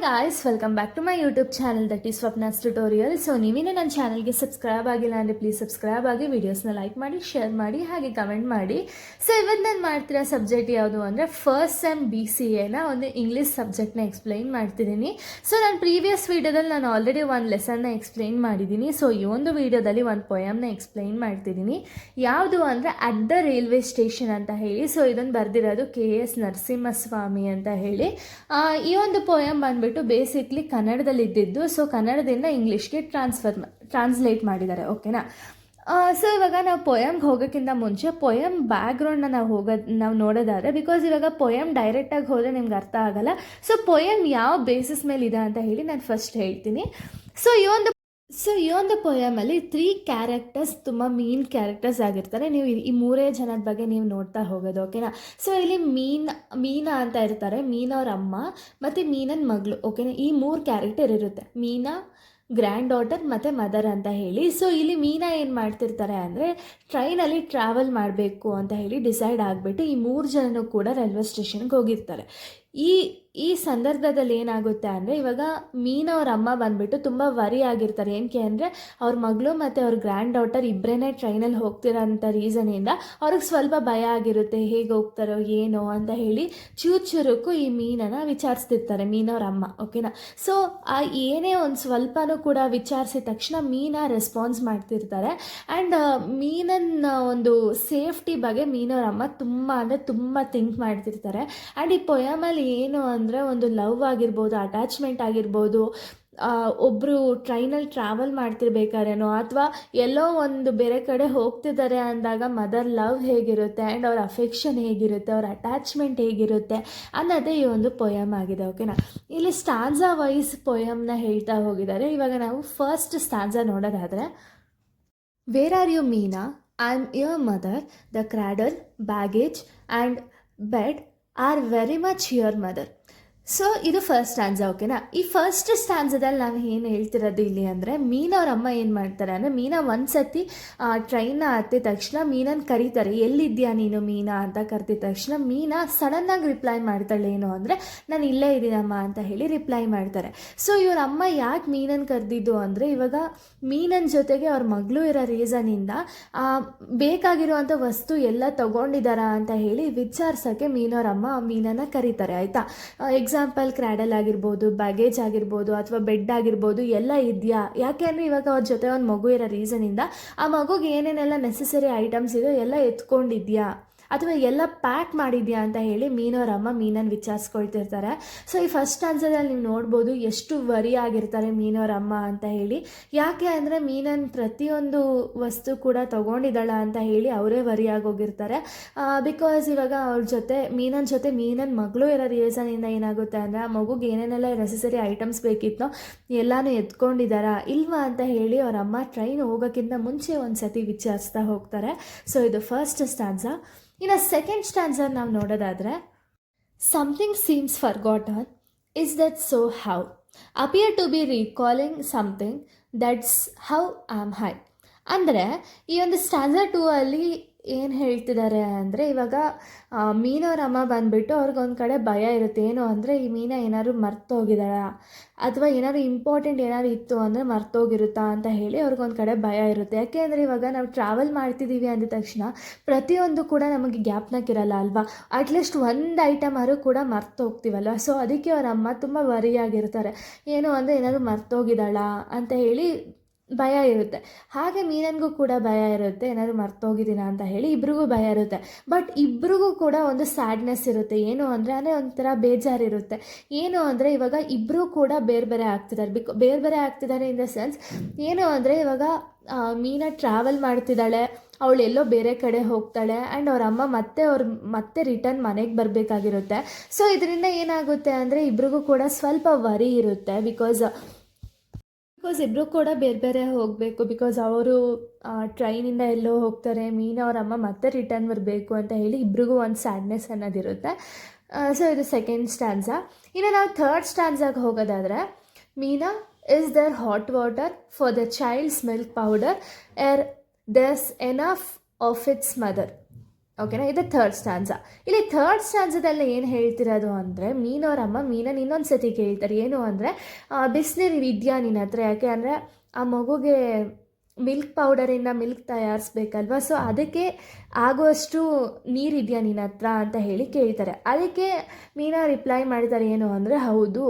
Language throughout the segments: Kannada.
Guys welcome back to my YouTube channel that is Swapna's tutorial. So ನೀವೇನೇ ನನ್ನ ಚಾನಲ್ಗೆ ಸಬ್ಸ್ಕ್ರೈಬ್ ಆಗಿಲ್ಲ ಅಂದರೆ ಪ್ಲೀಸ್ ಸಬ್ಸ್ಕ್ರೈಬ್ ಆಗಿ, ವೀಡಿಯೋಸ್ನ ಲೈಕ್ ಮಾಡಿ, ಶೇರ್ ಮಾಡಿ, ಹಾಗೆ ಕಮೆಂಟ್ ಮಾಡಿ. ಸೊ ಇವತ್ತು ನಾನು ಮಾಡ್ತಿರೋ ಸಬ್ಜೆಕ್ಟ್ ಯಾವುದು ಅಂದರೆ ಫಸ್ಟ್ ಸೆಮ್ BCAನ ಒಂದು ಇಂಗ್ಲೀಷ್ ಸಬ್ಜೆಕ್ಟ್ನ ಎಕ್ಸ್ಪ್ಲೈನ್ ಮಾಡ್ತಿದ್ದೀನಿ. ಸೊ ನಾನು ಪ್ರೀವಿಯಸ್ ವೀಡಿಯೋದಲ್ಲಿ ನಾನು ಆಲ್ರೆಡಿ ಒಂದು ಲೆಸನ್ನ ಎಕ್ಸ್ಪ್ಲೈನ್ ಮಾಡಿದ್ದೀನಿ. ಸೊ ಈ ಒಂದು ವೀಡಿಯೋದಲ್ಲಿ ಒಂದು ಪೊಯಮ್ನ ಎಕ್ಸ್ಪ್ಲೈನ್ ಮಾಡ್ತಿದ್ದೀನಿ. ಯಾವುದು ಅಂದರೆ ಅಟ್ ದ ರೈಲ್ವೆ ಸ್ಟೇಷನ್ ಅಂತ ಹೇಳಿ. ಸೊ ಇದನ್ನು ಬರೆದಿರೋದು KS ನರಸಿಂಹಸ್ವಾಮಿ ಅಂತ ಹೇಳಿ. ಈ ಒಂದು ಪೊಯಮ್ ಬಂದ್ಬಿಟ್ಟು ಬೇಸಿಕ್ಲಿ ಕನ್ನಡದಲ್ಲಿ ಇದ್ದಿದ್ದು. ಸೊ ಕನ್ನಡದಿಂದ ಇಂಗ್ಲೀಷ್ಗೆ ಟ್ರಾನ್ಸ್ಲೇಟ್ ಮಾಡಿದ್ದಾರೆ. ಓಕೆನಾ? ಸೊ ಇವಾಗ ನಾವು ಪೊಯಮ್ಗೆ ಹೋಗೋಕ್ಕಿಂತ ಮುಂಚೆ ಪೊಯಮ್ ಬ್ಯಾಕ್ಗ್ರೌಂಡ್ನ ನಾವು ನೋಡೋದಾದರೆ, ಬಿಕಾಸ್ ಇವಾಗ ಪೊಯಮ್ ಡೈರೆಕ್ಟಾಗಿ ಹೋದರೆ ನಿಮ್ಗೆ ಅರ್ಥ ಆಗಲ್ಲ. ಸೊ ಪೊಯಮ್ ಯಾವ ಬೇಸಿಸ್ ಮೇಲೆ ಇದೆ ಅಂತ ಹೇಳಿ ನಾನು ಫಸ್ಟ್ ಹೇಳ್ತೀನಿ. ಸೊ ಈ ಒಂದು ಪೊಯಮಲ್ಲಿ 3 ಕ್ಯಾರೆಕ್ಟರ್ಸ್ ತುಂಬ ಮೇನ್ ಕ್ಯಾರೆಕ್ಟರ್ಸ್ ಆಗಿರ್ತಾರೆ. ನೀವು ಈ 3 ಜನದ ಬಗ್ಗೆ ನೀವು ನೋಡ್ತಾ ಹೋಗೋದು. ಓಕೆನಾ? ಸೊ ಇಲ್ಲಿ ಮೀನಾ ಅಂತ ಇರ್ತಾರೆ, ಮೀನಾ ಅವ್ರ ಅಮ್ಮ ಮತ್ತು ಮೀನನ ಮಗಳು. ಓಕೆನಾ? ಈ 3 ಕ್ಯಾರೆಕ್ಟರ್ ಇರುತ್ತೆ, ಮೀನಾ, ಗ್ರ್ಯಾಂಡ್ ಡಾಟರ್ ಮತ್ತು ಮದರ್ ಅಂತ ಹೇಳಿ. ಸೊ ಇಲ್ಲಿ ಮೀನಾ ಏನು ಮಾಡ್ತಿರ್ತಾರೆ ಅಂದರೆ ಟ್ರೈನಲ್ಲಿ ಟ್ರಾವೆಲ್ ಮಾಡಬೇಕು ಅಂತ ಹೇಳಿ ಡಿಸೈಡ್ ಆಗಿಬಿಟ್ಟು ಈ 3 ಜನನೂ ಕೂಡ ರೈಲ್ವೆ ಸ್ಟೇಷನ್ಗೆ ಹೋಗಿರ್ತಾರೆ. ಈ ಸಂದರ್ಭದಲ್ಲಿ ಏನಾಗುತ್ತೆ ಅಂದರೆ ಇವಾಗ ಮೀನಾ ಅವ್ರ ಅಮ್ಮ ಬಂದುಬಿಟ್ಟು ತುಂಬ ವರಿ ಆಗಿರ್ತಾರೆ. ಏನಕ್ಕೆ ಅಂದರೆ ಅವ್ರ ಮಗಳು ಮತ್ತು ಅವ್ರ ಗ್ರ್ಯಾಂಡ್ ಡಾಟರ್ ಇಬ್ಬರೇ ಟ್ರೈನಲ್ಲಿ ಹೋಗ್ತಿರೋಂಥ ರೀಸನಿಂದ ಅವ್ರಿಗೆ ಸ್ವಲ್ಪ ಭಯ ಆಗಿರುತ್ತೆ, ಹೇಗೆ ಹೋಗ್ತಾರೋ ಏನೋ ಅಂತ ಹೇಳಿ ಚೂರುಕ್ಕೂ ಈ ಮೀನನ್ನು ವಿಚಾರಿಸ್ತಿರ್ತಾರೆ, ಮೀನವ್ರ ಅಮ್ಮ. ಓಕೆನಾ? ಸೊ ಏನೇ ಒಂದು ಸ್ವಲ್ಪನೂ ಕೂಡ ವಿಚಾರಿಸಿದ ತಕ್ಷಣ ಮೀನಾ ರೆಸ್ಪಾನ್ಸ್ ಮಾಡ್ತಿರ್ತಾರೆ. ಆ್ಯಂಡ್ ಮೀನನ್ನ ಒಂದು ಸೇಫ್ಟಿ ಬಗ್ಗೆ ಮೀನವ್ರ ಅಮ್ಮ ತುಂಬ ಥಿಂಕ್ ಮಾಡ್ತಿರ್ತಾರೆ. ಆ್ಯಂಡ್ ಈ ಪೊಯಮಲ್ಲಿ ಏನು ಅಂದರೆ ಒಂದು ಲವ್ ಆಗಿರ್ಬೋದು, ಅಟ್ಯಾಚ್ಮೆಂಟ್ ಆಗಿರ್ಬೋದು, ಒಬ್ಬರು ಟ್ರೈನಲ್ಲಿ ಟ್ರಾವೆಲ್ ಮಾಡ್ತಿರ್ಬೇಕಾದ್ರೇನೋ ಅಥವಾ ಎಲ್ಲೋ ಒಂದು ಬೇರೆ ಕಡೆ ಹೋಗ್ತಿದ್ದಾರೆ ಅಂದಾಗ ಮದರ್ ಲವ್ ಹೇಗಿರುತ್ತೆ ಆ್ಯಂಡ್ ಅವ್ರ ಅಫೆಕ್ಷನ್ ಹೇಗಿರುತ್ತೆ, ಅವ್ರ ಅಟ್ಯಾಚ್ಮೆಂಟ್ ಹೇಗಿರುತ್ತೆ ಅನ್ನೋದೇ ಈ ಒಂದು ಪೊಯಮ್ ಆಗಿದೆ. ಓಕೆನಾ? ಇಲ್ಲಿ ಸ್ಟಾನ್ಸಾ ವೈಸ್ ಪೊಯಮ್ನ ಹೇಳ್ತಾ ಹೋಗಿದ್ದಾರೆ. ಇವಾಗ ನಾವು ಫಸ್ಟ್ ಸ್ಟಾನ್ಸಾ ನೋಡೋದಾದರೆ, where are you Meena, I am your mother, the cradle, baggage and bed are very much your mother. So ಇದು ಫಸ್ಟ್ ಸ್ಟ್ಯಾನ್ಸಾ. ಓಕೆನಾ? ಈ ಫಸ್ಟ್ ಸ್ಟ್ಯಾನ್ಸದಲ್ಲಿ ನಾನು ಏನು ಹೇಳ್ತಿರೋದು ಇಲ್ಲಿ ಅಂದರೆ ಮೀನಾ ಅವ್ರ ಅಮ್ಮ ಏನು ಮಾಡ್ತಾರೆ ಅಂದರೆ ಮೀನಾ ಒಂದು ಸತಿ ಟ್ರೈನ್ನ ಹತ್ತಿದ ತಕ್ಷಣ ಮೀನನ್ನು ಕರೀತಾರೆ, ಎಲ್ಲಿದ್ಯಾ ನೀನು ಮೀನಾ ಅಂತ ಕರೆದಿದ ತಕ್ಷಣ ಮೀನಾ ಸಡನ್ನಾಗಿ ರಿಪ್ಲೈ ಮಾಡ್ತಾಳೆ, ಏನು ಅಂದರೆ ನಾನು ಇಲ್ಲೇ ಇದ್ದೀನಮ್ಮ ಅಂತ ಹೇಳಿ ರಿಪ್ಲೈ ಮಾಡ್ತಾರೆ. ಸೊ ಇವ್ರ ಅಮ್ಮ ಯಾಕೆ ಮೀನನ್ನು ಕರೆದಿದ್ದು ಅಂದರೆ ಇವಾಗ ಮೀನನ ಜೊತೆಗೆ ಅವ್ರ ಮಗಳು ಇರೋ ರೀಸನಿಂದ ಬೇಕಾಗಿರುವಂಥ ವಸ್ತು ಎಲ್ಲ ತೊಗೊಂಡಿದ್ದಾರಾ ಅಂತ ಹೇಳಿ ವಿಚಾರಿಸೋಕ್ಕೆ ಮೀನವ್ರ ಅಮ್ಮ ಮೀನನ್ನು ಕರೀತಾರೆ. ಆಯಿತಾ? ಎಕ್ಸಾಂಪಲ್ ಕ್ರಾಡಲ್ ಆಗಿರ್ಬೋದು, ಬ್ಯಾಗೇಜ್ ಆಗಿರ್ಬೋದು ಅಥವಾ ಬೆಡ್ ಆಗಿರ್ಬೋದು, ಎಲ್ಲ ಇದೆಯಾ? ಯಾಕೆ ಅಂದರೆ ಇವಾಗ ಅವ್ರ ಜೊತೆ ಒಂದು ಮಗು ಇರೋ ರೀಸನಿಂದ ಆ ಮಗುಗೆ ಏನೇನೆಲ್ಲ ನೆಸೆಸರಿ ಐಟಮ್ಸ್ ಇದೆಯೋ ಎಲ್ಲ ಎತ್ಕೊಂಡಿದ್ಯಾ ಅಥವಾ ಎಲ್ಲ ಪ್ಯಾಕ್ ಮಾಡಿದ್ಯಾ ಅಂತ ಹೇಳಿ ಮೀನವ್ರ ಅಮ್ಮ ಮೀನನ್ನು ವಿಚಾರಿಸ್ಕೊಳ್ತಿರ್ತಾರೆ. ಸೊ ಈ ಫಸ್ಟ್ ಆನ್ಸರಲ್ಲಿ ನೀವು ನೋಡ್ಬೋದು ಎಷ್ಟು ವರಿ ಆಗಿರ್ತಾರೆ ಮೀನವ್ರ ಅಮ್ಮ ಅಂತ ಹೇಳಿ. ಯಾಕೆ ಅಂದರೆ ಮೀನನ್ನು ಪ್ರತಿಯೊಂದು ವಸ್ತು ಕೂಡ ತೊಗೊಂಡಿದ್ದಾಳ ಅಂತ ಹೇಳಿ ಅವರೇ ವರಿ ಆಗೋಗಿರ್ತಾರೆ. ಬಿಕಾಸ್ ಇವಾಗ ಅವ್ರ ಜೊತೆ ಮೀನನ ಮಗಳು ಇರೋ ರೀಸನಿಂದ ಏನಾಗುತ್ತೆ ಅಂದರೆ ಆ ಮಗುಗೆ ಏನೇನೆಲ್ಲ ನೆಸೆಸರಿ ಐಟಮ್ಸ್ ಬೇಕಿತ್ತೋ ಎಲ್ಲನೂ ಎತ್ಕೊಂಡಿದ್ದಾರಾ ಇಲ್ವಾ ಅಂತ ಹೇಳಿ ಅವ್ರ ಅಮ್ಮ ಟ್ರೈನ್ ಹೋಗೋಕ್ಕಿಂತ ಮುಂಚೆ ಒಂದು ಸತಿ ವಿಚಾರಿಸ್ತಾ ಹೋಗ್ತಾರೆ. ಸೊ ಇದು ಫಸ್ಟ್ ಸ್ಟ್ಯಾನ್ಸಾ. ಇನ್ನು ಸೆಕೆಂಡ್ ಸ್ಟ್ಯಾನ್ಸರ್ ನಾವು ನೋಡೋದಾದರೆ, something seems forgotten, is that so how, appear to be recalling something, that's how I am high. ಅಂದರೆ ಈ ಒಂದು ಸ್ಟ್ಯಾನ್ಸಾ 2 ಅಲ್ಲಿ ಏನು ಹೇಳ್ತಿದ್ದಾರೆ ಅಂದರೆ ಇವಾಗ ಮೀನವ್ರ ಅಮ್ಮ ಬಂದುಬಿಟ್ಟು ಅವ್ರಿಗೊಂದು ಕಡೆ ಭಯ ಇರುತ್ತೆ, ಏನು ಅಂದರೆ ಈ ಮೀನಾ ಏನಾದ್ರು ಮರ್ತೋಗಿದ್ದಾಳ ಅಥವಾ ಏನಾದ್ರು ಇಂಪಾರ್ಟೆಂಟ್ ಏನಾದ್ರು ಇತ್ತು ಅಂದರೆ ಮರ್ತೋಗಿರುತ್ತಾ ಅಂತ ಹೇಳಿ ಅವ್ರಿಗೊಂದು ಕಡೆ ಭಯ ಇರುತ್ತೆ. ಯಾಕೆ ಅಂದರೆ ಇವಾಗ ನಾವು ಟ್ರಾವೆಲ್ ಮಾಡ್ತಿದ್ದೀವಿ ಅಂದ ತಕ್ಷಣ ಪ್ರತಿಯೊಂದು ಕೂಡ ನಮಗೆ ಜ್ಞಾಪನಕ್ಕಿರಲ್ಲ ಅಲ್ವಾ? ಅಟ್ಲೀಸ್ಟ್ ಒಂದು ಐಟಮ್ ಆದರೂ ಕೂಡ ಮರ್ತೋಗ್ತೀವಲ್ವ. ಸೊ ಅದಕ್ಕೆ ಅವ್ರ ಅಮ್ಮ ತುಂಬ ವರಿಯಾಗಿರ್ತಾರೆ, ಏನು ಅಂದರೆ ಏನಾದರೂ ಮರ್ತೋಗಿದ್ದಾಳ ಅಂತ ಹೇಳಿ ಭಯ ಇರುತ್ತೆ. ಹಾಗೆ ಮೀನನಿಗೂ ಕೂಡ ಭಯ ಇರುತ್ತೆ, ಏನಾದರೂ ಮರ್ತೋಗಿದ್ದೀನ ಅಂತ ಹೇಳಿ ಇಬ್ರಿಗೂ ಭಯ ಇರುತ್ತೆ. ಬಟ್ ಇಬ್ರಿಗೂ ಕೂಡ ಒಂದು ಸ್ಯಾಡ್ನೆಸ್ ಇರುತ್ತೆ, ಏನು ಅಂದರೆ ಒಂಥರ ಬೇಜಾರಿರುತ್ತೆ. ಏನು ಅಂದರೆ ಇವಾಗ ಇಬ್ಬರೂ ಕೂಡ ಬೇರೆ ಆಗ್ತಿದ್ದಾರೆ ಇನ್ ದ ಸೆನ್ಸ್ ಏನು ಅಂದರೆ ಇವಾಗ ಮೀನಾ ಟ್ರಾವೆಲ್ ಮಾಡ್ತಿದ್ದಾಳೆ, ಅವಳೆಲ್ಲೋ ಬೇರೆ ಕಡೆ ಹೋಗ್ತಾಳೆ ಆ್ಯಂಡ್ ಅವ್ರ ಅಮ್ಮ ಮತ್ತೆ ರಿಟರ್ನ್ ಮನೆಗೆ ಬರಬೇಕಾಗಿರುತ್ತೆ. ಸೊ ಇದರಿಂದ ಏನಾಗುತ್ತೆ ಅಂದರೆ ಇಬ್ರಿಗೂ ಕೂಡ ಸ್ವಲ್ಪ ವರಿ ಇರುತ್ತೆ. ಬಿಕಾಸ್ ಇಬ್ಬರು ಕೂಡ ಬೇರೆ ಹೋಗಬೇಕು, ಬಿಕಾಸ್ ಅವರು ಟ್ರೈನಿಂದ ಎಲ್ಲೋ ಹೋಗ್ತಾರೆ, ಮೀನಾ ಅವ್ರ ಅಮ್ಮ ಮತ್ತೆ ರಿಟರ್ನ್ ಬರಬೇಕು ಅಂತ ಹೇಳಿ ಇಬ್ರಿಗೂ ಒಂದು ಸ್ಯಾಡ್ನೆಸ್ ಅನ್ನೋದಿರುತ್ತೆ. ಸೊ ಇದು ಸೆಕೆಂಡ್ ಸ್ಟ್ಯಾನ್ಸಾ. ಇನ್ನು ನಾವು ಥರ್ಡ್ ಸ್ಟ್ಯಾನ್ಸಾಗೆ ಹೋಗೋದಾದರೆ, Meena is there hot water for the child's milk powder uh there's enough of its mother. ಓಕೆನಾ. ಇದು ಥರ್ಡ್ ಸ್ಟ್ಯಾನ್ಸ. ಇಲ್ಲಿ ಥರ್ಡ್ ಸ್ಟ್ಯಾನ್ಸದಲ್ಲಿ ಏನು ಹೇಳ್ತಿರೋದು ಅಂದರೆ ಮೀನವರಮ್ಮ ಮೀನನ್ನು ಇನ್ನೊಂದು ಸತಿ ಕೇಳ್ತಾರೆ. ಏನು ಅಂದರೆ ಬಿಸಿನೀರು ಇದೆಯಾ ನಿನ್ನ ಹತ್ರ, ಯಾಕೆ ಅಂದರೆ ಆ ಮಗುಗೆ ಮಿಲ್ಕ್ ಪೌಡರಿಂದ ಮಿಲ್ಕ್ ತಯಾರಿಸ್ಬೇಕಲ್ವ, ಸೊ ಅದಕ್ಕೆ ಆಗುವಷ್ಟು ನೀರಿದೆಯಾ ನಿನ್ನ ಹತ್ರ ಅಂತ ಹೇಳಿ ಕೇಳ್ತಾರೆ. ಅದಕ್ಕೆ ಮೀನಾ ರಿಪ್ಲೈ ಮಾಡ್ತಾರೆ ಏನು ಅಂದರೆ ಹೌದು,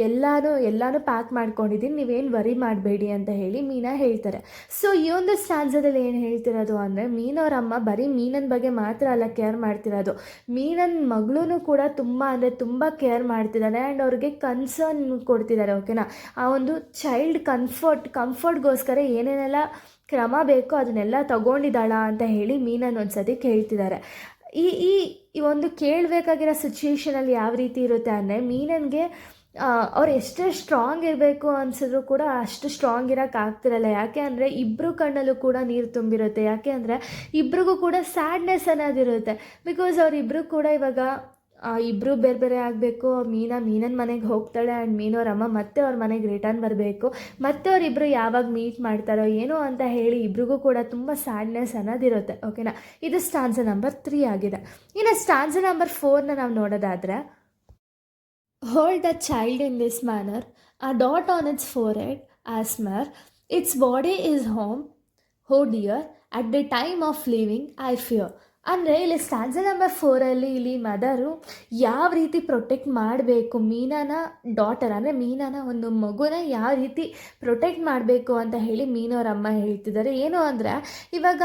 ಎಲ್ಲನೂ ಪ್ಯಾಕ್ ಮಾಡ್ಕೊಂಡಿದ್ದೀನಿ, ನೀವೇನು ವರಿ ಮಾಡಬೇಡಿ ಅಂತ ಹೇಳಿ ಮೀನಾ ಹೇಳ್ತಾರೆ. ಸೊ ಈ ಒಂದು ಸ್ಟ್ಯಾನ್ಸದಲ್ಲಿ ಏನು ಹೇಳ್ತಿರೋದು ಅಂದರೆ ಮೀನವರಮ್ಮ ಬರೀ ಮೀನನ ಬಗ್ಗೆ ಮಾತ್ರ ಅಲ್ಲ ಕೇರ್ ಮಾಡ್ತಿರೋದು, ಮೀನನ ಮಗಳೂ ಕೂಡ ತುಂಬ ಅಂದರೆ ತುಂಬ ಕೇರ್ ಮಾಡ್ತಿದ್ದಾರೆ ಆ್ಯಂಡ್ ಅವ್ರಿಗೆ ಕನ್ಸರ್ನ್ ಕೊಡ್ತಿದ್ದಾರೆ. ಓಕೆನಾ. ಆ ಒಂದು ಚೈಲ್ಡ್ ಕಂಫರ್ಟ್ಗೋಸ್ಕರ ಏನೇನೆಲ್ಲ ಕ್ರಮ ಬೇಕೋ ಅದನ್ನೆಲ್ಲ ತಗೊಂಡಿದ್ದಾಳ ಅಂತ ಹೇಳಿ ಮೀನನ್ನು ಒಂದು ಸತಿ ಕೇಳ್ತಿದ್ದಾರೆ. ಈ ಒಂದು ಕೇಳಬೇಕಾಗಿರೋ ಸಿಚುಯೇಷನಲ್ಲಿ ಯಾವ ರೀತಿ ಇರುತ್ತೆ ಅಂದರೆ ಮೀನನ್ಗೆ ಅವ್ರು ಎಷ್ಟೇ ಸ್ಟ್ರಾಂಗ್ ಇರಬೇಕು ಅನಿಸಿದ್ರು ಕೂಡ ಅಷ್ಟು ಸ್ಟ್ರಾಂಗ್ ಇರೋಕ್ಕೆ ಆಗ್ತಿರಲ್ಲ. ಯಾಕೆ ಅಂದರೆ ಇಬ್ಬರು ಕಣ್ಣಲ್ಲೂ ಕೂಡ ನೀರು ತುಂಬಿರುತ್ತೆ. ಯಾಕೆ ಅಂದರೆ ಇಬ್ರಿಗೂ ಕೂಡ ಸ್ಯಾಡ್ನೆಸ್ ಅನ್ನೋದಿರುತ್ತೆ. ಬಿಕಾಸ್ ಅವರಿಬ್ಬರು ಕೂಡ ಇವಾಗ ಇಬ್ಬರು ಬೇರೆ ಬೇರೆ ಆಗಬೇಕು. ಮೀನನ ಮನೆಗೆ ಹೋಗ್ತಾಳೆ ಆ್ಯಂಡ್ ಮೀನವರಮ್ಮ ಮತ್ತೆ ಅವ್ರ ಮನೆಗೆ ರಿಟರ್ನ್ ಬರಬೇಕು, ಮತ್ತೆ ಅವರಿಬ್ಬರು ಯಾವಾಗ ಮೀಟ್ ಮಾಡ್ತಾರೋ ಏನೋ ಅಂತ ಹೇಳಿ ಇಬ್ರಿಗೂ ಕೂಡ ತುಂಬ ಸ್ಯಾಡ್ನೆಸ್ ಅನ್ನೋದಿರುತ್ತೆ. ಓಕೆನಾ. ಇದು ಸ್ಟಾನ್ಸ ನಂಬರ್ 3 ಆಗಿದೆ. ಇನ್ನು ಸ್ಟಾನ್ಸ ನಂಬರ್ 4ನ ನಾವು ನೋಡೋದಾದರೆ, hold the child in this manner, a dot on its forehead, asthma, its body is home, oh dear, at the time of leaving I fear. ಅಂದರೆ ಇಲ್ಲಿ ಸ್ಟ್ಯಾನ್ಸ ನಂಬರ್ 4ಅಲ್ಲಿ ಇಲ್ಲಿ ಮದರು ಯಾವ ರೀತಿ ಪ್ರೊಟೆಕ್ಟ್ ಮಾಡಬೇಕು ಮೀನಾನ ಡಾಟರ್ ಅಂದರೆ ಮೀನಾನ ಒಂದು ಮಗುನ ಯಾವ ರೀತಿ ಪ್ರೊಟೆಕ್ಟ್ ಮಾಡಬೇಕು ಅಂತ ಹೇಳಿ ಮೀನವರಮ್ಮ ಹೇಳ್ತಿದ್ದಾರೆ. ಏನು ಅಂದರೆ ಇವಾಗ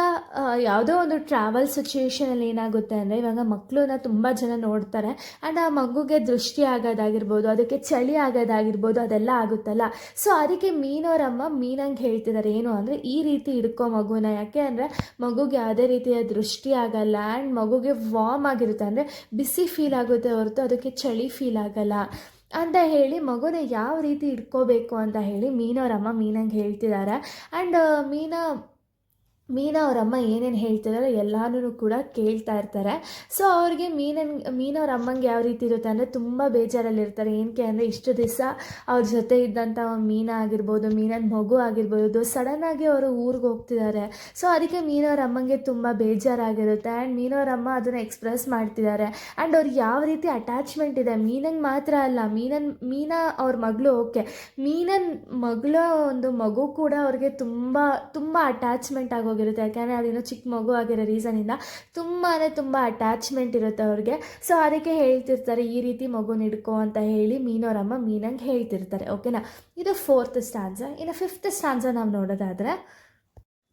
ಯಾವುದೋ ಒಂದು ಟ್ರಾವೆಲ್ ಸಿಚುಯೇಷನಲ್ಲಿ ಏನಾಗುತ್ತೆ ಅಂದರೆ ಇವಾಗ ಮಕ್ಕಳನ್ನ ತುಂಬ ಜನ ನೋಡ್ತಾರೆ ಆ್ಯಂಡ್ ಆ ಮಗುಗೆ ದೃಷ್ಟಿ ಆಗೋದಾಗಿರ್ಬೋದು, ಅದಕ್ಕೆ ಚಳಿ ಆಗೋದಾಗಿರ್ಬೋದು, ಅದೆಲ್ಲ ಆಗುತ್ತಲ್ಲ. ಸೊ ಅದಕ್ಕೆ ಮೀನವರಮ್ಮ ಮೀನಂಗೆ ಹೇಳ್ತಿದ್ದಾರೆ ಏನು ಅಂದರೆ ಈ ರೀತಿ ಹಿಡ್ಕೊ ಮಗುನ, ಯಾಕೆ ಅಂದರೆ ಮಗುಗೆ ಯಾವುದೇ ರೀತಿಯ ದೃಷ್ಟಿ ಆಗಲ್ಲ ಆ್ಯಂಡ್ ಮಗುಗೆ ವಾರ್ಮ್ ಆಗಿರುತ್ತೆ, ಅಂದರೆ ಬಿಸಿ ಫೀಲ್ ಆಗುತ್ತೆ ಹೊರತು ಅದಕ್ಕೆ ಚಳಿ ಫೀಲ್ ಆಗಲ್ಲ ಅಂತ ಹೇಳಿ ಮಗುನ ಯಾವ ರೀತಿ ಇಟ್ಕೋಬೇಕು ಅಂತ ಹೇಳಿ ಮೀನವರಮ್ಮ ಮೀನಂಗೆ ಹೇಳ್ತಿದ್ದಾರೆ. ಆ್ಯಂಡ್ ಮೀನಾ ಅವರಮ್ಮ ಏನೇನು ಹೇಳ್ತಿದ್ದಾರೆ ಎಲ್ಲನೂ ಕೂಡ ಕೇಳ್ತಾ ಇರ್ತಾರೆ. ಸೊ ಅವ್ರಿಗೆ ಮೀನವ್ರ ಅಮ್ಮಂಗೆ ಯಾವ ರೀತಿ ಇರುತ್ತೆ ಅಂದರೆ ತುಂಬ ಬೇಜಾರಲ್ಲಿರ್ತಾರೆ. ಏನಕ್ಕೆ ಅಂದರೆ ಇಷ್ಟು ದಿವಸ ಅವ್ರ ಜೊತೆ ಇದ್ದಂಥ ಮೀನಾ ಆಗಿರ್ಬೋದು, ಮೀನನ ಮಗು ಆಗಿರ್ಬೋದು, ಸಡನ್ನಾಗಿ ಅವರು ಊರಿಗೆ ಹೋಗ್ತಿದ್ದಾರೆ. ಸೊ ಅದಕ್ಕೆ ಮೀನವ್ರ ಅಮ್ಮಂಗೆ ತುಂಬ ಬೇಜಾರಾಗಿರುತ್ತೆ ಆ್ಯಂಡ್ ಮೀನವ್ರಮ್ಮ ಅದನ್ನು ಎಕ್ಸ್ಪ್ರೆಸ್ ಮಾಡ್ತಿದ್ದಾರೆ. ಆ್ಯಂಡ್ ಅವ್ರಿಗೆ ಯಾವ ರೀತಿ ಅಟ್ಯಾಚ್ಮೆಂಟ್ ಇದೆ ಮೀನಂಗೆ ಮಾತ್ರ ಅಲ್ಲ, ಮೀನಾ ಅವ್ರ ಮಗಳು ಓಕೆ, ಮೀನನ ಮಗಳ ಒಂದು ಮಗು ಕೂಡ ಅವ್ರಿಗೆ ತುಂಬ ತುಂಬ ಅಟ್ಯಾಚ್ಮೆಂಟ್ ಆಗೋಗಿರುತ್ತೆ. ಯಾಕೆಂದರೆ ಅದೇನೋ ಚಿಕ್ಕ ಮಗು ಆಗಿರೋ ರೀಸನಿಂದ ತುಂಬ ಅಟ್ಯಾಚ್ಮೆಂಟ್ ಇರುತ್ತೆ ಅವ್ರಿಗೆ. ಸೊ ಅದಕ್ಕೆ ಹೇಳ್ತಿರ್ತಾರೆ ಈ ರೀತಿ ಮಗುನ ಹಿಡ್ಕೋ ಅಂತ ಹೇಳಿ ಮೀನವರಮ್ಮ ಮೀನಂಗೆ ಹೇಳ್ತಿರ್ತಾರೆ. ಓಕೆನಾ. ಇದು 4th ಸ್ಟ್ಯಾನ್ಸ. ಇನ್ನು 5th ಸ್ಟ್ಯಾನ್ಸ ನಾವು ನೋಡೋದಾದರೆ,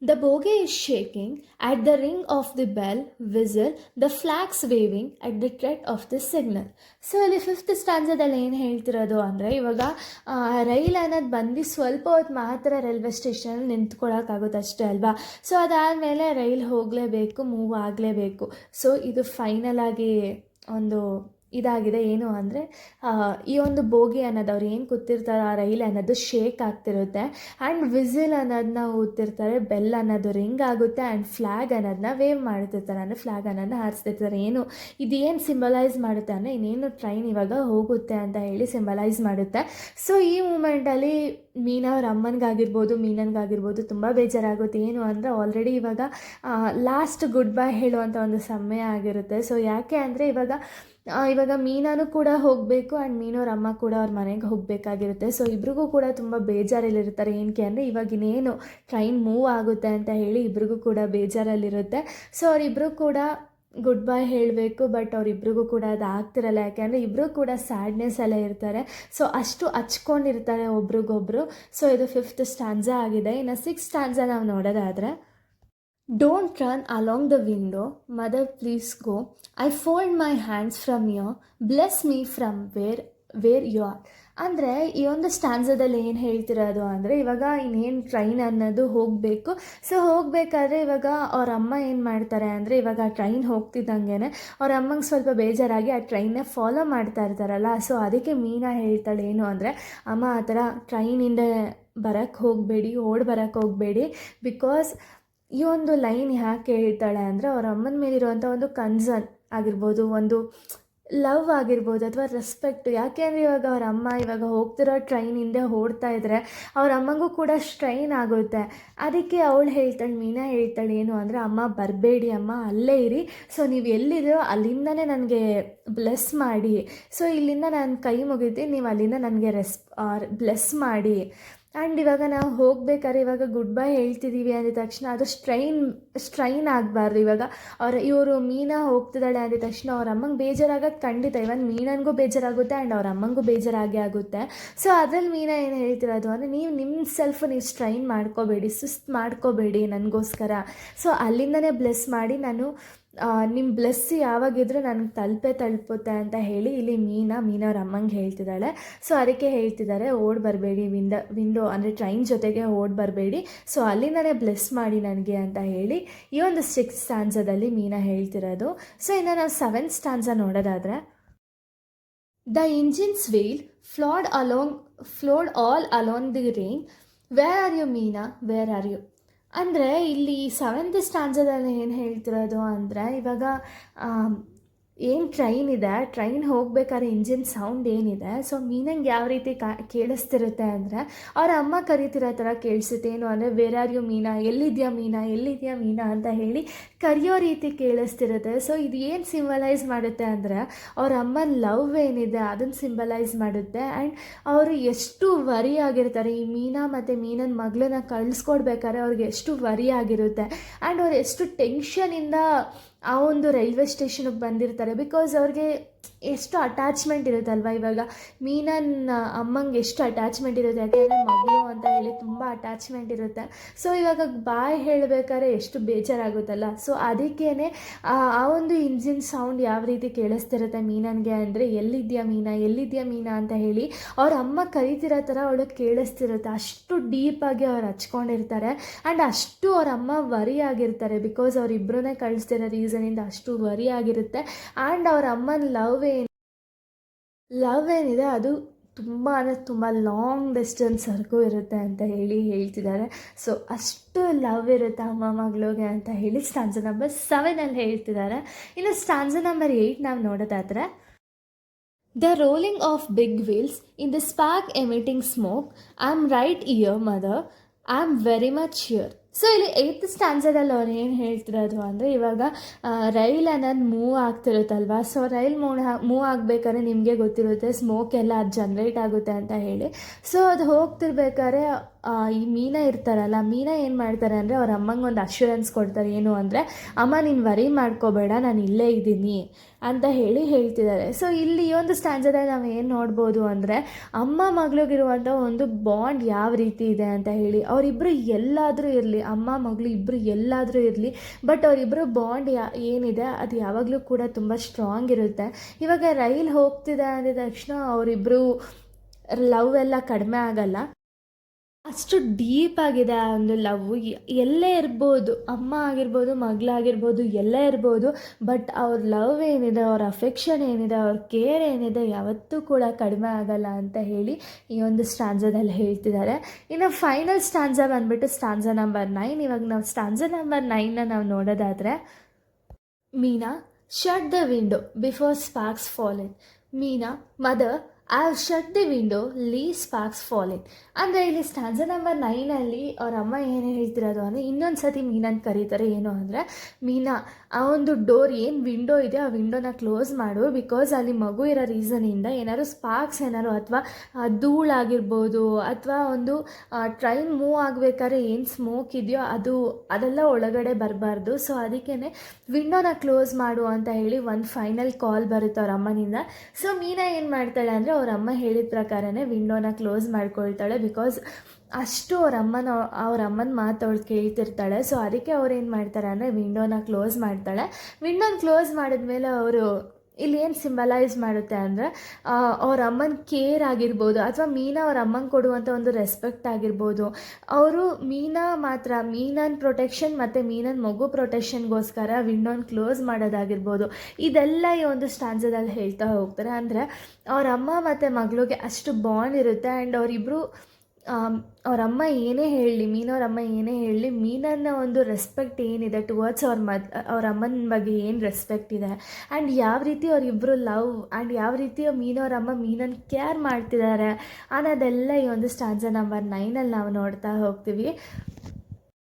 the bogey is shaking at the ring of the bell whistle, the flags waving at the tread of the signal. So ಇಲ್ಲಿ 5th ಸ್ಟ್ಯಾನ್ಸದಲ್ಲಿ ಏನು ಹೇಳ್ತಿರೋದು ಅಂದರೆ ಇವಾಗ ರೈಲ್ ಅನ್ನೋದು ಬಂದು ಸ್ವಲ್ಪ ಹೊತ್ತು ಮಾತ್ರ ರೈಲ್ವೆ ಸ್ಟೇಷನಲ್ಲಿ ನಿಂತ್ಕೊಳ್ಳೋಕ್ಕಾಗುತ್ತೆ ಅಷ್ಟೇ ಅಲ್ವಾ. ಸೊ ಅದಾದಮೇಲೆ ರೈಲ್ ಹೋಗಲೇಬೇಕು, ಮೂವ್ ಆಗಲೇಬೇಕು. ಸೊ ಇದು ಫೈನಲ್ ಆಗಿ ಒಂದು ಇದಾಗಿದೆ. ಏನು ಅಂದರೆ ಈ ಒಂದು ಬೋಗಿ ಅನ್ನೋದು ಅವ್ರು ಏನು ಕೂತಿರ್ತಾರೆ ಆ ರೈಲ್ ಅನ್ನೋದು ಶೇಕ್ ಆಗ್ತಿರುತ್ತೆ ಆ್ಯಂಡ್ ವಿಸಿಲ್ ಅನ್ನೋದನ್ನ ಊದ್ತಿರ್ತಾರೆ, ಬೆಲ್ ಅನ್ನೋದು ರಿಂಗ್ ಆಗುತ್ತೆ ಆ್ಯಂಡ್ ಫ್ಲ್ಯಾಗ್ ಅನ್ನೋದನ್ನ ವೇವ್ ಮಾಡ್ತಿರ್ತಾರೆ, ಅಂದರೆ ಫ್ಲ್ಯಾಗ್ ಅನ್ನೋದನ್ನ ಹಾರಿಸ್ತಿರ್ತಾರೆ. ಇದೇನು ಸಿಂಬಲೈಸ್ ಮಾಡುತ್ತೆ ಅಂದರೆ ಇನ್ನೇನು ಟ್ರೈನ್ ಇವಾಗ ಹೋಗುತ್ತೆ ಅಂತ ಹೇಳಿ ಸಿಂಬಲೈಸ್ ಮಾಡುತ್ತೆ. ಸೊ ಈ ಮೂಮೆಂಟಲ್ಲಿ ಮೀನವ್ರ ಮೀನನ್ಗಾಗಿರ್ಬೋದು ತುಂಬ ಬೇಜಾರಾಗುತ್ತೆ. ಏನು ಅಂದರೆ ಆಲ್ರೆಡಿ ಇವಾಗ ಲಾಸ್ಟ್ ಗುಡ್ ಬೈ ಹೇಳುವಂಥ ಒಂದು ಸಮಯ ಆಗಿರುತ್ತೆ. ಸೊ ಯಾಕೆ ಅಂದರೆ ಇವಾಗ ಮೀನಾನು ಕೂಡ ಹೋಗಬೇಕು ಆ್ಯಂಡ್ ಮೀನವ್ರ ಅಮ್ಮ ಕೂಡ ಅವ್ರ ಮನೆಗೆ ಹೋಗಬೇಕಾಗಿರುತ್ತೆ. ಸೊ ಇಬ್ರಿಗೂ ಕೂಡ ತುಂಬ ಬೇಜಾರಲ್ಲಿರ್ತಾರೆ. ಏನಕ್ಕೆ ಅಂದರೆ ಇವಾಗಿನೇನು ಟ್ರೈನ್ ಮೂವ್ ಆಗುತ್ತೆ ಅಂತ ಹೇಳಿ ಇಬ್ರಿಗೂ ಕೂಡ ಬೇಜಾರಲ್ಲಿರುತ್ತೆ. ಸೊ ಅವರಿಬ್ಬರು ಕೂಡ ಗುಡ್ ಬೈ ಹೇಳಬೇಕು, ಬಟ್ ಅವರಿಬ್ರಿಗೂ ಕೂಡ ಅದು ಆಗ್ತಿರಲ್ಲ. ಯಾಕೆಂದರೆ ಇಬ್ಬರು ಕೂಡ ಸ್ಯಾಡ್ನೆಸ್ಸಲ್ಲೇ ಇರ್ತಾರೆ. ಸೊ ಅಷ್ಟು ಹಚ್ಕೊಂಡಿರ್ತಾರೆ ಒಬ್ರಿಗೊಬ್ರು. ಸೊ ಇದು 5th ಸ್ಟ್ಯಾನ್ಸ ಆಗಿದೆ. ಇನ್ನು 6th ಸ್ಟ್ಯಾನ್ಸ ನಾವು ನೋಡೋದಾದರೆ, don't run along the window, mother please go, I fold my hands from you, bless me from where you are. ಅಂದರೆ ಈ ಒಂದು ಸ್ಟ್ಯಾನ್ಸದಲ್ಲಿ ಏನು ಹೇಳ್ತಿರೋದು ಅಂದರೆ ಇವಾಗ ಇನ್ನೇನು ಟ್ರೈನ್ ಅನ್ನೋದು ಹೋಗಬೇಕು. ಸೊ ಹೋಗಬೇಕಾದ್ರೆ ಇವಾಗ ಅವ್ರ ಅಮ್ಮ ಏನು ಮಾಡ್ತಾರೆ ಅಂದರೆ ಇವಾಗ ಟ್ರೈನ್ ಹೋಗ್ತಿದ್ದಂಗೆ ಅವ್ರ ಅಮ್ಮಂಗೆ ಸ್ವಲ್ಪ ಬೇಜಾರಾಗಿ ಆ ಟ್ರೈನ್ನ ಫಾಲೋ ಮಾಡ್ತಾ ಇರ್ತಾರಲ್ಲ. ಸೊ ಅದಕ್ಕೆ ಮೀನಾ ಹೇಳ್ತಾಳೆ ಏನು ಅಂದರೆ ಅಮ್ಮ ಆ ಥರ ಟ್ರೈನಿಂದ ಬರೋಕ್ಕೆ ಹೋಗಬೇಡಿ, ಬಿಕಾಸ್ ಈ ಒಂದು ಲೈನ್ ಯಾಕೆ ಹೇಳ್ತಾಳೆ ಅಂದರೆ ಅವ್ರ ಅಮ್ಮನ ಮೇಲಿರುವಂಥ ಒಂದು ಕನ್ಸರ್ನ್ ಆಗಿರ್ಬೋದು, ಒಂದು ಲವ್ ಆಗಿರ್ಬೋದು ಅಥವಾ ರೆಸ್ಪೆಕ್ಟ್. ಯಾಕೆ ಅಂದರೆ ಇವಾಗ ಅವ್ರ ಅಮ್ಮ ಇವಾಗ ಹೋಗ್ತಿರೋ ಟ್ರೈನ್ ಹಿಂದೆ ಓಡ್ತಾ ಇದ್ದರೆ ಅವ್ರ ಅಮ್ಮಂಗೂ ಕೂಡ ಸ್ಟ್ರೈನ್ ಆಗುತ್ತೆ. ಅದಕ್ಕೆ ಅವಳು ಹೇಳ್ತಾಳೆ, ಮೀನಾ ಹೇಳ್ತಾಳೆ ಏನು ಅಂದರೆ, ಅಮ್ಮ ಬರಬೇಡಿ ಅಮ್ಮ, ಅಲ್ಲೇ ಇರಿ. ಸೊ ನೀವು ಎಲ್ಲಿದ್ದೀರೋ ಅಲ್ಲಿಂದನೇ ನನಗೆ ಬ್ಲೆಸ್ ಮಾಡಿ. ಸೊ ಇಲ್ಲಿಂದ ನಾನು ಕೈ ಮುಗಿತೀನಿ, ನೀವು ಅಲ್ಲಿಂದ ನನಗೆ ಬ್ಲೆಸ್ ಮಾಡಿ. ಆ್ಯಂಡ್ ಇವಾಗ ನಾವು ಹೋಗ್ಬೇಕಾದ್ರೆ ಇವಾಗ ಗುಡ್ ಬೈ ಹೇಳ್ತಿದ್ದೀವಿ ಅಂದ ತಕ್ಷಣ ಅದು ಸ್ಟ್ರೈನ್ ಆಗಬಾರ್ದು. ಇವಾಗ ಇವರು ಮೀನಾ ಹೋಗ್ತಿದ್ದಾಳೆ ಅಂದ ತಕ್ಷಣ ಅವ್ರ ಅಮ್ಮಂಗೆ ಬೇಜಾರಾಗೋದು ಖಂಡಿತ. ಇವನ್ ಮೀನನ್ಗೂ ಬೇಜಾರಾಗುತ್ತೆ ಆ್ಯಂಡ್ ಅವ್ರ ಅಮ್ಮಂಗೂ ಬೇಜಾರಾಗೇ ಆಗುತ್ತೆ. ಸೊ ಅದ್ರಲ್ಲಿ ಮೀನಾ ಏನು ಹೇಳ್ತಿರೋದು ಅಂದರೆ, ನೀವು ನೀವು ಸ್ಟ್ರೈನ್ ಮಾಡ್ಕೋಬೇಡಿ, ಸುಸ್ತು ಮಾಡ್ಕೋಬೇಡಿ ನನಗೋಸ್ಕರ. ಸೊ ಅಲ್ಲಿಂದನೇ ಬ್ಲೆಸ್ ಮಾಡಿ, ನಾನು ನಿಮ್ಮ ಬ್ಲೆಸ್ ಯಾವಾಗಿದ್ರೂ ನನಗೆ ತಲುಪುತ್ತೆ ಅಂತ ಹೇಳಿ ಇಲ್ಲಿ ಮೀನವ್ರ ಅಮ್ಮಂಗೆ ಹೇಳ್ತಿದ್ದಾಳೆ. ಸೊ ಅದಕ್ಕೆ ಹೇಳ್ತಿದ್ದಾರೆ, ಓಡಿ ಬರಬೇಡಿ, ವಿಂಡೋ ಅಂದರೆ ಟ್ರೈನ್ ಜೊತೆಗೆ ಓಡಿ ಬರಬೇಡಿ, ಸೊ ಅಲ್ಲಿಂದನೇ ಬ್ಲೆಸ್ ಮಾಡಿ ನನಗೆ ಅಂತ ಹೇಳಿ ಈ ಒಂದು 6th ಸ್ಟಾನ್ಸದಲ್ಲಿ ಮೀನಾ ಹೇಳ್ತಿರೋದು. ಸೊ ಇನ್ನು ನಾವು 7th ಸ್ಟಾನ್ಸ ನೋಡೋದಾದರೆ, the engine's wheel flowed all along the rain, where are you Meena, where are you. ಅಂದರೆ ಇಲ್ಲಿ 7th ಸ್ಟಾನ್ಸದಲ್ಲಿ ಏನು ಹೇಳ್ತಿರೋದು ಅಂದರೆ, ಇವಾಗ ಏನು ಟ್ರೈನ್ ಹೋಗ್ಬೇಕಾದ್ರೆ ಇಂಜಿನ್ ಸೌಂಡ್ ಏನಿದೆ, ಸೊ ಮೀನಂಗೆ ಯಾವ ರೀತಿ ಕೇಳಿಸ್ತಿರುತ್ತೆ ಅಂದರೆ, ಅವ್ರ ಅಮ್ಮ ಕರಿತಿರೋ ಥರ ಕೇಳಿಸುತ್ತೆ. ಏನು ಅಂದರೆ, ವೇರ್ ಆರ್ ಯು ಮೀನಾ, ಎಲ್ಲಿದೆಯಾ ಮೀನಾ ಅಂತ ಹೇಳಿ ಕರೆಯೋ ರೀತಿ ಕೇಳಿಸ್ತಿರುತ್ತೆ. ಸೊ ಇದು ಏನು ಸಿಂಬಲೈಸ್ ಮಾಡುತ್ತೆ ಅಂದರೆ, ಅವ್ರ ಅಮ್ಮನ ಲವ್ ಏನಿದೆ ಅದನ್ನು ಸಿಂಬಲೈಸ್ ಮಾಡುತ್ತೆ. ಆ್ಯಂಡ್ ಅವರು ಎಷ್ಟು ವರಿ ಆಗಿರ್ತಾರೆ, ಈ ಮೀನಾ ಮತ್ತು ಮೀನನ ಮಗಳನ್ನ ಕಳಿಸ್ಕೊಡ್ಬೇಕಾದ್ರೆ ಅವ್ರಿಗೆ ಎಷ್ಟು ವರಿ ಆಗಿರುತ್ತೆ. ಆ್ಯಂಡ್ ಅವ್ರು ಎಷ್ಟು ಟೆನ್ಷನಿಂದ ಆ ಒಂದು ರೈಲ್ವೆ ಸ್ಟೇಷನ್ಗೆ ಬಂದಿರ್ತಾರೆ. ಬಿಕಾಸ್ ಅವ್ರಿಗೆ ಎಷ್ಟು ಅಟ್ಯಾಚ್ಮೆಂಟ್ ಇರುತ್ತಲ್ವ. ಇವಾಗ ಮೀನನ್ನ ಅಮ್ಮಂಗೆ ಎಷ್ಟು ಅಟ್ಯಾಚ್ಮೆಂಟ್ ಇರುತ್ತೆ, ಯಾಕೆಂದರೆ ಮಗಳು ಅಂತ ಹೇಳಿ ತುಂಬ ಅಟ್ಯಾಚ್ಮೆಂಟ್ ಇರುತ್ತೆ. ಸೊ ಇವಾಗ ಬಾಯ್ ಹೇಳಬೇಕಾದ್ರೆ ಎಷ್ಟು ಬೇಜಾರಾಗುತ್ತಲ್ಲ. ಸೊ ಅದಕ್ಕೇ ಆ ಒಂದು ಇಂಜಿನ್ ಸೌಂಡ್ ಯಾವ ರೀತಿ ಕೇಳಿಸ್ತಿರುತ್ತೆ ಮೀನನ್ಗೆ ಅಂದರೆ, ಎಲ್ಲಿದೆಯಾ ಮೀನಾ ಅಂತ ಹೇಳಿ ಅವ್ರ ಅಮ್ಮ ಕರಿತಿರೋ ಥರ ಅವಳಿಗೆ ಕೇಳಿಸ್ತಿರುತ್ತೆ. ಅಷ್ಟು ಡೀಪಾಗಿ ಅವ್ರು ಹಚ್ಕೊಂಡಿರ್ತಾರೆ. ಆ್ಯಂಡ್ ಅಷ್ಟು ಅವ್ರ ಅಮ್ಮ ವರಿ ಆಗಿರ್ತಾರೆ. ಬಿಕಾಸ್ ಅವರಿಬ್ಬರನ್ನೇ ಕಳಿಸ್ತಿರೋ ರೀಸನಿಂದ ಅಷ್ಟು ವರಿ ಆಗಿರುತ್ತೆ. ಆ್ಯಂಡ್ ಅವ್ರ ಅಮ್ಮನ ಲವ್ ಏನಿದೆ ಅದು ತುಂಬ ಲಾಂಗ್ ಡಿಸ್ಟೆನ್ಸ್ವರೆಗೂ ಇರುತ್ತೆ ಅಂತ ಹೇಳ್ತಿದ್ದಾರೆ. ಸೊ ಅಷ್ಟು ಲವ್ ಇರುತ್ತೆ ಅಮ್ಮ ಮಗಳಿಗೆ ಅಂತ ಹೇಳಿ ಸ್ಟಾನ್ಸ ನಂಬರ್ 7 ಹೇಳ್ತಿದ್ದಾರೆ. ಇನ್ನು ಸ್ಟಾನ್ಸ ನಂಬರ್ 8 ನಾವು ನೋಡೋದಾದರೆ, the rolling of big wheels in the spark emitting smoke, I am right ear mother, I am very much here. So ಇಲ್ಲಿ 8th ಸ್ಟಾನ್ಸದಲ್ಲಿ ಅವ್ರು ಏನು ಹೇಳ್ತಿರೋದು ಅಂದರೆ, ಇವಾಗ ರೈಲ್ ಅನ್ನೋದು ಮೂವ್ ಆಗ್ತಿರುತ್ತಲ್ವ. ಸೊ ರೈಲ್ ಮೂವ್ ಆಗಬೇಕಾದ್ರೆ ನಿಮಗೆ ಗೊತ್ತಿರುತ್ತೆ ಸ್ಮೋಕ್ ಎಲ್ಲ ಅದು ಜನ್ರೇಟ್ ಆಗುತ್ತೆ ಅಂತ ಹೇಳಿ. ಸೊ ಅದು ಹೋಗ್ತಿರ್ಬೇಕಾದ್ರೆ ಈ ಮೀನಾ ಇರ್ತಾರಲ್ಲ, ಮೀನಾ ಏನು ಮಾಡ್ತಾರೆ ಅಂದರೆ ಅವ್ರ ಅಮ್ಮಂಗೆ ಒಂದು ಅಶ್ಯೂರೆನ್ಸ್ ಕೊಡ್ತಾರೆ. ಏನು ಅಂದರೆ, ಅಮ್ಮ ನೀನು ವರಿ ಮಾಡ್ಕೋಬೇಡ, ನಾನು ಇಲ್ಲೇ ಇದ್ದೀನಿ ಅಂತ ಹೇಳ್ತಿದ್ದಾರೆ. ಸೊ ಇಲ್ಲಿ ಈ ಒಂದು ಸ್ಟ್ಯಾನ್ಸದಲ್ಲಿ ನಾವು ಏನು ನೋಡ್ಬೋದು ಅಂದರೆ, ಅಮ್ಮ ಮಗಳಿಗಿರುವಂಥ ಒಂದು ಬಾಂಡ್ ಯಾವ ರೀತಿ ಇದೆ ಅಂತ ಹೇಳಿ. ಅವರಿಬ್ಬರು ಎಲ್ಲಾದರೂ ಇರಲಿ, ಅಮ್ಮ ಮಗಳು ಇಬ್ಬರು ಎಲ್ಲಾದರೂ ಇರಲಿ, ಬಟ್ ಅವರಿಬ್ಬರು ಬಾಂಡ್ ಏನಿದೆ ಅದು ಯಾವಾಗಲೂ ಕೂಡ ತುಂಬ ಸ್ಟ್ರಾಂಗ್ ಇರುತ್ತೆ. ಇವಾಗ ರೈಲ್ ಹೋಗ್ತಿದೆ ಅಂದ ತಕ್ಷಣ ಅವರಿಬ್ಬರು ಲವ್ ಎಲ್ಲ ಕಡಿಮೆ ಆಗಲ್ಲ, ಅಷ್ಟು ಡೀಪಾಗಿದೆ ಆ ಒಂದು ಲವ್. ಎಲ್ಲೇ ಇರ್ಬೋದು, ಅಮ್ಮ ಆಗಿರ್ಬೋದು, ಮಗಳಾಗಿರ್ಬೋದು, ಎಲ್ಲೇ ಇರ್ಬೋದು, ಬಟ್ ಅವ್ರ ಲವ್ ಏನಿದೆ, ಅವ್ರ ಅಫೆಕ್ಷನ್ ಏನಿದೆ, ಅವ್ರ ಕೇರ್ ಏನಿದೆ ಯಾವತ್ತೂ ಕೂಡ ಕಡಿಮೆ ಆಗಲ್ಲ ಅಂತ ಹೇಳಿ ಈ ಒಂದು ಸ್ಟಾನ್ಸದಲ್ಲಿ ಹೇಳ್ತಿದ್ದಾರೆ. ಇನ್ನು ಫೈನಲ್ ಸ್ಟಾನ್ಸ ಬಂದುಬಿಟ್ಟು ಸ್ಟಾನ್ಸ ನಂಬರ್ 9. ಇವಾಗ ನಾವು ಸ್ಟಾನ್ಸ ನಂಬರ್ 9ನ ನಾವು ನೋಡೋದಾದರೆ, Meena shut the window before sparks fall in. Meena mother I have shut the window lee sparks falling. ಅಂದರೆ ಇಲ್ಲಿ ಸ್ಟಾನ್ಸ ನಂಬರ್ 9ಅಲ್ಲಿ ಅವ್ರ ಅಮ್ಮ ಏನು ಹೇಳ್ತಿರೋದು ಅಂದರೆ, ಇನ್ನೊಂದು ಸತಿ ಮೀನನ್ ಕರೀತಾರೆ. ಏನು ಅಂದರೆ, ಮೀನಾ ಆ ಒಂದು ಡೋರ್ ಏನು ವಿಂಡೋ ಇದೆ ಆ ವಿಂಡೋನ ಕ್ಲೋಸ್ ಮಾಡು, ಬಿಕಾಸ್ ಅಲ್ಲಿ ಮಗು ಇರೋ ರೀಸನಿಂದ ಏನಾದ್ರು ಸ್ಪಾರ್ಕ್ಸ್ ಏನಾದ್ರು ಅಥವಾ ಧೂಳಾಗಿರ್ಬೋದು ಅಥವಾ ಒಂದು ಟ್ರೈನ್ ಮೂವ್ ಆಗಬೇಕಾದ್ರೆ ಏನು ಸ್ಮೋಕ್ ಇದೆಯೋ ಅದೆಲ್ಲ ಒಳಗಡೆ ಬರಬಾರ್ದು. ಸೊ ಅದಕ್ಕೇ ವಿಂಡೋನ ಕ್ಲೋಸ್ ಮಾಡು ಅಂತ ಹೇಳಿ ಒಂದು ಫೈನಲ್ ಕಾಲ್ ಬರುತ್ತೆ ಅವ್ರ ಅಮ್ಮನಿಂದ. ಸೊ ಮೀನಾ ಏನು ಮಾಡ್ತಾಳೆ ಅಂದರೆ, ಅವ್ರ ಅಮ್ಮ ಹೇಳಿದ ಪ್ರಕಾರನೇ ವಿಂಡೋನ ಕ್ಲೋಸ್ ಮಾಡ್ಕೊಳ್ತಾಳೆ. ಬಿಕಾಸ್ ಅಷ್ಟು ಅವ್ರ ಅಮ್ಮನ ಮಾತು ಅವಳು ಕೇಳ್ತಿರ್ತಾಳೆ. ಸೊ ಅದಕ್ಕೆ ಅವ್ರು ಏನು ಮಾಡ್ತಾರೆ ಅಂದರೆ ವಿಂಡೋನ ಕ್ಲೋಸ್ ಮಾಡ್ತಾಳೆ. ವಿಂಡೋನ ಕ್ಲೋಸ್ ಮಾಡಿದ್ಮೇಲೆ ಅವರು ಇಲ್ಲಿ ಏನು ಸಿಂಬಲೈಸ್ ಮಾಡುತ್ತೆ ಅಂದರೆ, ಅವ್ರ ಅಮ್ಮನ ಕೇರ್ ಆಗಿರ್ಬೋದು ಅಥವಾ ಮೀನಾ ಅವ್ರ ಅಮ್ಮಂಗೆ ಕೊಡುವಂಥ ಒಂದು ರೆಸ್ಪೆಕ್ಟ್ ಆಗಿರ್ಬೋದು. ಅವರು ಮೀನನ್ ಪ್ರೊಟೆಕ್ಷನ್ ಮತ್ತು ಮೀನನ್ ಮಗು ಪ್ರೊಟೆಕ್ಷನ್ಗೋಸ್ಕರ ವಿಂಡೋನ ಕ್ಲೋಸ್ ಮಾಡೋದಾಗಿರ್ಬೋದು, ಇದೆಲ್ಲ ಈ ಒಂದು ಸ್ಟಾನ್ಸದಲ್ಲಿ ಹೇಳ್ತಾ ಹೋಗ್ತಾರೆ. ಅಂದರೆ ಅವ್ರ ಅಮ್ಮ ಮತ್ತು ಮಗಳಿಗೆ ಅಷ್ಟು ಬಾಂಡ್ ಇರುತ್ತೆ. ಆ್ಯಂಡ್ ಅವರಿಬ್ಬರು ಅವ್ರ ಅಮ್ಮ ಏನೇ ಹೇಳಲಿ, ಮೀನವ್ರ ಅಮ್ಮ ಏನೇ ಹೇಳಲಿ, ಮೀನನ್ನ ಒಂದು ರೆಸ್ಪೆಕ್ಟ್ ಏನಿದೆ ಟುವರ್ಡ್ಸ್ ಅವ್ರ ಅಮ್ಮನ ಬಗ್ಗೆ ಏನು ರೆಸ್ಪೆಕ್ಟ್ ಇದೆ, ಆ್ಯಂಡ್ ಯಾವ ರೀತಿ ಅವರಿಬ್ಬರು ಲವ್ ಆ್ಯಂಡ್ ಯಾವ ರೀತಿ ಮೀನವ್ರ ಅಮ್ಮ ಮೀನನ್ನು ಕೇರ್ ಮಾಡ್ತಿದ್ದಾರೆ ಅನ್ನೋದೆಲ್ಲ ಈ ಒಂದು ಸ್ಟಾನ್ಸ ನಂಬರ್ 9 ನಾವು ನೋಡ್ತಾ ಹೋಗ್ತೀವಿ.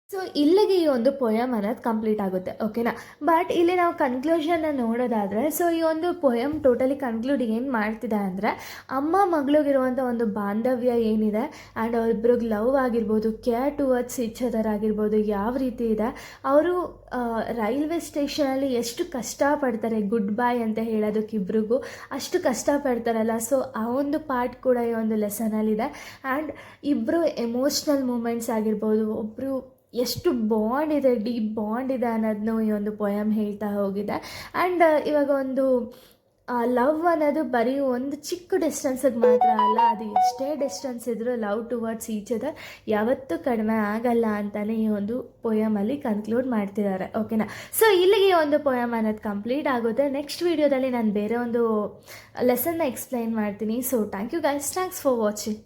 ಸೊ ಇಲ್ಲಿಗೆ ಈ ಒಂದು ಪೊಯಮ್ ಅನ್ನೋದು ಕಂಪ್ಲೀಟ್ ಆಗುತ್ತೆ, ಓಕೆನಾ. ಬಟ್ ಇಲ್ಲಿ ನಾವು ಕನ್ಕ್ಲೂಷನ್ನ ನೋಡೋದಾದರೆ, ಸೊ ಈ ಒಂದು ಪೊಯಮ್ ಟೋಟಲಿ ಕನ್ಕ್ಲೂಡ್ ಏನು ಮಾಡ್ತಿದೆ ಅಂದರೆ, ಅಮ್ಮ ಮಗಳಿಗಿರುವಂಥ ಒಂದು ಬಾಂಧವ್ಯ ಏನಿದೆ ಆ್ಯಂಡ್ ಅವರಿಬ್ರಿಗೆ ಲವ್ ಆಗಿರ್ಬೋದು, ಕೇರ್ ಟುವರ್ಡ್ಸ್ ಈಚ್ ಅದರ್ ಆಗಿರ್ಬೋದು, ಯಾವ ರೀತಿ ಇದೆ, ಅವರು ರೈಲ್ವೆ ಸ್ಟೇಷನಲ್ಲಿ ಎಷ್ಟು ಕಷ್ಟಪಡ್ತಾರೆ ಗುಡ್ ಬಾಯ್ ಅಂತ ಹೇಳೋದಕ್ಕಿಬ್ರಿಗೂ, ಅಷ್ಟು ಕಷ್ಟಪಡ್ತಾರಲ್ಲ. ಸೊ ಆ ಒಂದು ಪಾರ್ಟ್ ಕೂಡ ಈ ಒಂದು ಲೆಸನಲ್ಲಿದೆ. ಆ್ಯಂಡ್ ಇಬ್ಬರು ಎಮೋಷ್ನಲ್ ಮೂಮೆಂಟ್ಸ್ ಆಗಿರ್ಬೋದು, ಒಬ್ಬರು ಎಷ್ಟು ಬಾಂಡ್ ಇದೆ, ಡೀಪ್ ಬಾಂಡ್ ಇದೆ ಅನ್ನೋದನ್ನು ಈ ಒಂದು ಪೊಯಮ್ ಹೇಳ್ತಾ ಹೋಗಿದೆ. ಆ್ಯಂಡ್ ಇವಾಗ ಒಂದು ಲವ್ ಅನ್ನೋದು ಬರೀ ಒಂದು ಚಿಕ್ಕ ಡಿಸ್ಟೆನ್ಸಿಗೆ ಮಾತ್ರ ಅಲ್ಲ, ಅದು ಎಷ್ಟೇ ಡಿಸ್ಟೆನ್ಸ್ ಇದ್ದರೂ ಲವ್ ಟುವರ್ಡ್ಸ್ ಈಚ್ ಅದರ್ ಯಾವತ್ತೂ ಕಡಿಮೆ ಆಗಲ್ಲ ಅಂತಲೇ ಈ ಒಂದು ಪೊಯಮಲ್ಲಿ ಕನ್ಕ್ಲೂಡ್ ಮಾಡ್ತಿದ್ದಾರೆ, ಓಕೆನಾ. ಸೊ ಇಲ್ಲಿಗೆ ಈ ಒಂದು ಪೊಯಮ್ ಅನ್ನೋದು ಕಂಪ್ಲೀಟ್ ಆಗುತ್ತೆ. ನೆಕ್ಸ್ಟ್ ವೀಡಿಯೋದಲ್ಲಿ ನಾನು ಬೇರೆ ಒಂದು ಲೆಸನ್ನ ಎಕ್ಸ್ಪ್ಲೈನ್ ಮಾಡ್ತೀನಿ. So thank you guys, thanks for watching.